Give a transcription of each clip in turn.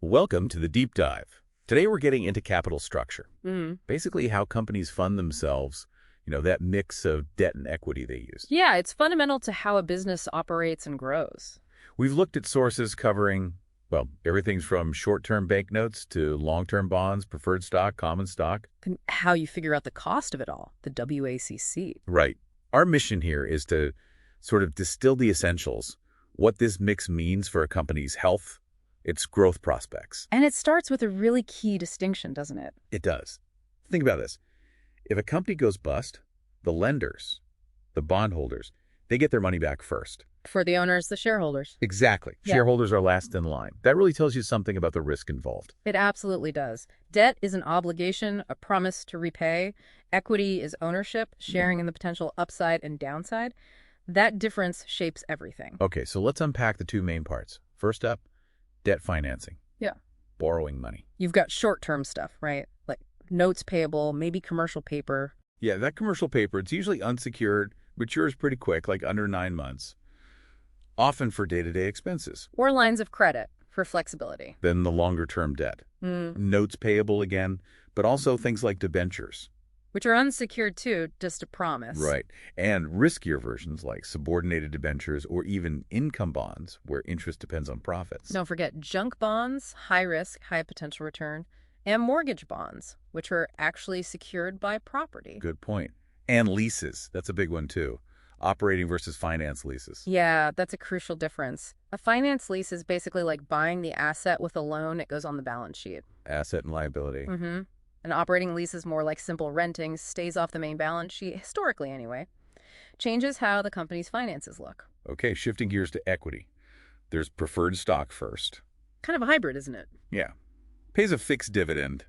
Welcome to the deep dive. Today we're getting into capital structure. Mm. Basically how companies fund themselves, that mix of debt and equity they use. Yeah, it's fundamental to how a business operates and grows. We've looked at sources covering, everything from short-term banknotes to long-term bonds, preferred stock, common stock. And how you figure out the cost of it all, the WACC. Right. Our mission here is to sort of distill the essentials, what this mix means for a company's health, its growth prospects. And it starts with a really key distinction, doesn't it? It does. Think about this. If a company goes bust, the lenders, the bondholders, they get their money back first. For the owners, the shareholders. Exactly. Yeah. Shareholders are last in line. That really tells you something about the risk involved. It absolutely does. Debt is an obligation, a promise to repay. Equity is ownership, sharing in the potential upside and downside. That difference shapes everything. Okay, so let's unpack the two main parts. First up, debt financing. Yeah. Borrowing money. You've got short-term stuff, right? Like notes payable, maybe commercial paper. Yeah, that commercial paper, it's usually unsecured, matures pretty quick, like under 9 months, often for day-to-day expenses. Or lines of credit for flexibility. Then the longer-term debt. Notes payable again, but also things like debentures. Which are unsecured too, just a promise. Right. And riskier versions like subordinated debentures or even income bonds where interest depends on profits. Don't forget junk bonds, high risk, high potential return, and mortgage bonds, which are actually secured by property. Good point. And leases. That's a big one too. Operating versus finance leases. Yeah, that's a crucial difference. A finance lease is basically like buying the asset with a loan. It goes on the balance sheet. Asset and liability. An operating lease is more like simple renting, stays off the main balance sheet, historically anyway. Changes how the company's finances look. Okay, shifting gears to equity. There's preferred stock first. Kind of a hybrid, isn't it? Yeah. Pays a fixed dividend,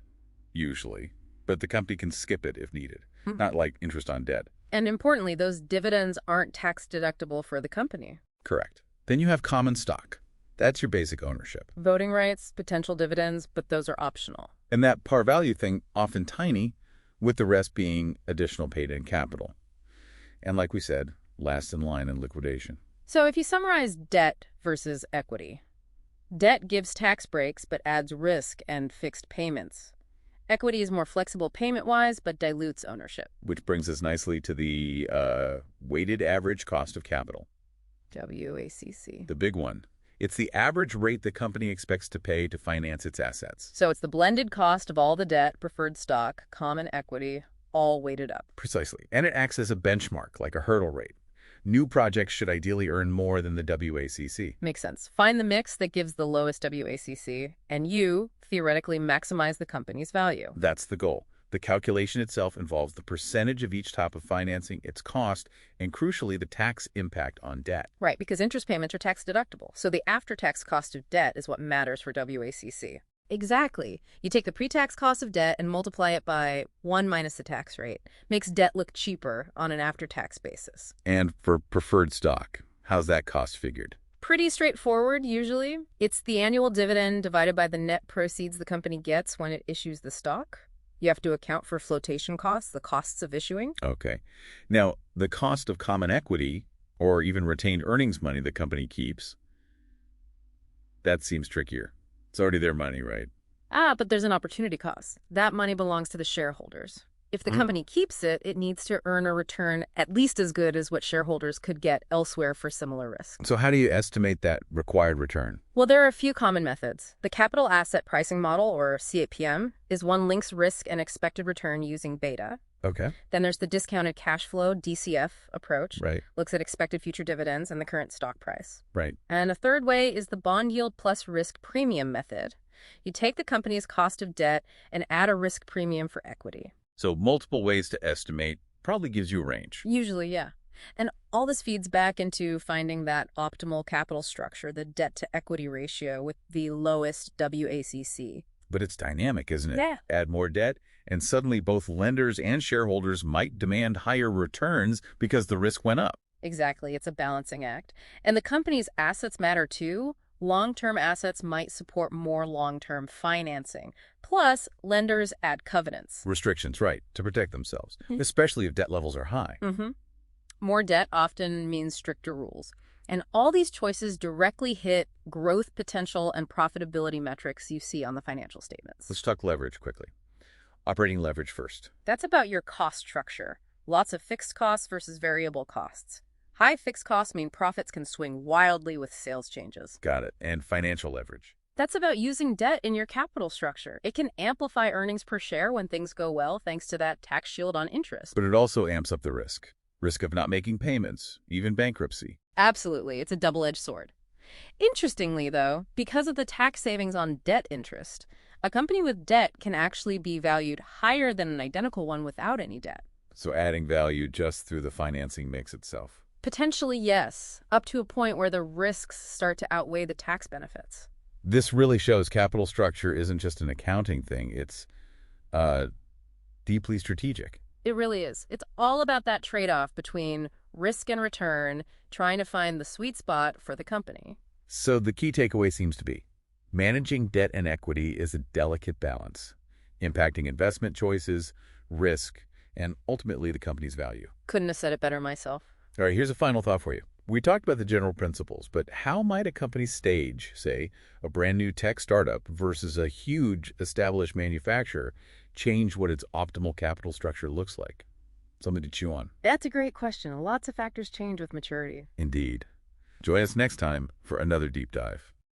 usually, but the company can skip it if needed. Not like interest on debt. And importantly, those dividends aren't tax deductible for the company. Correct. Then you have common stock. That's your basic ownership. Voting rights, potential dividends, but those are optional. And that par value thing, often tiny, with the rest being additional paid-in capital. And like we said, last in line in liquidation. So if you summarize debt versus equity, debt gives tax breaks but adds risk and fixed payments. Equity is more flexible payment-wise but dilutes ownership. Which brings us nicely to the weighted average cost of capital. WACC. The big one. It's the average rate the company expects to pay to finance its assets. So it's the blended cost of all the debt, preferred stock, common equity, all weighted up. Precisely. And it acts as a benchmark, like a hurdle rate. New projects should ideally earn more than the WACC. Makes sense. Find the mix that gives the lowest WACC, and you, theoretically, maximize the company's value. That's the goal. The calculation itself involves the percentage of each type of financing, its cost, and crucially, the tax impact on debt. Right, because interest payments are tax deductible. So the after-tax cost of debt is what matters for WACC. Exactly. You take the pre-tax cost of debt and multiply it by 1 minus the tax rate. Makes debt look cheaper on an after-tax basis. And for preferred stock, how's that cost figured? Pretty straightforward, usually. It's the annual dividend divided by the net proceeds the company gets when it issues the stock. You have to account for flotation costs, the costs of issuing. Okay. Now, the cost of common equity, or even retained earnings money the company keeps, that seems trickier. It's already their money, right? But there's an opportunity cost. That money belongs to the shareholders. If the company keeps it, it needs to earn a return at least as good as what shareholders could get elsewhere for similar risk. So how do you estimate that required return? Well, there are a few common methods. The capital asset pricing model, or CAPM, is one links risk and expected return using beta. Okay. Then there's the discounted cash flow, DCF, approach. Right. Looks at expected future dividends and the current stock price. Right. And a third way is the bond yield plus risk premium method. You take the company's cost of debt and add a risk premium for equity. So multiple ways to estimate probably gives you a range. Usually, yeah. And all this feeds back into finding that optimal capital structure, the debt-to-equity ratio with the lowest WACC. But it's dynamic, isn't it? Yeah. Add more debt, and suddenly both lenders and shareholders might demand higher returns because the risk went up. Exactly. It's a balancing act. And the company's assets matter too. Long-term assets might support more long-term financing. Plus, lenders add covenants. Restrictions, right, to protect themselves, especially if debt levels are high. More debt often means stricter rules. And all these choices directly hit growth potential and profitability metrics you see on the financial statements. Let's talk leverage quickly. Operating leverage first. That's about your cost structure. Lots of fixed costs versus variable costs. High fixed costs mean profits can swing wildly with sales changes. Got it. And financial leverage. That's about using debt in your capital structure. It can amplify earnings per share when things go well thanks to that tax shield on interest. But it also amps up the risk. Risk of not making payments, even bankruptcy. Absolutely, it's a double-edged sword. Interestingly, though, because of the tax savings on debt interest, a company with debt can actually be valued higher than an identical one without any debt. So adding value just through the financing mix itself. Potentially, yes, up to a point where the risks start to outweigh the tax benefits. This really shows capital structure isn't just an accounting thing. It's deeply strategic. It really is. It's all about that trade-off between risk and return, trying to find the sweet spot for the company. So the key takeaway seems to be, managing debt and equity is a delicate balance, impacting investment choices, risk, and ultimately the company's value. Couldn't have said it better myself. All right, here's a final thought for you. We talked about the general principles, but how might a company stage, say, a brand new tech startup versus a huge established manufacturer change what its optimal capital structure looks like? Something to chew on. That's a great question. Lots of factors change with maturity. Indeed. Join us next time for another deep dive.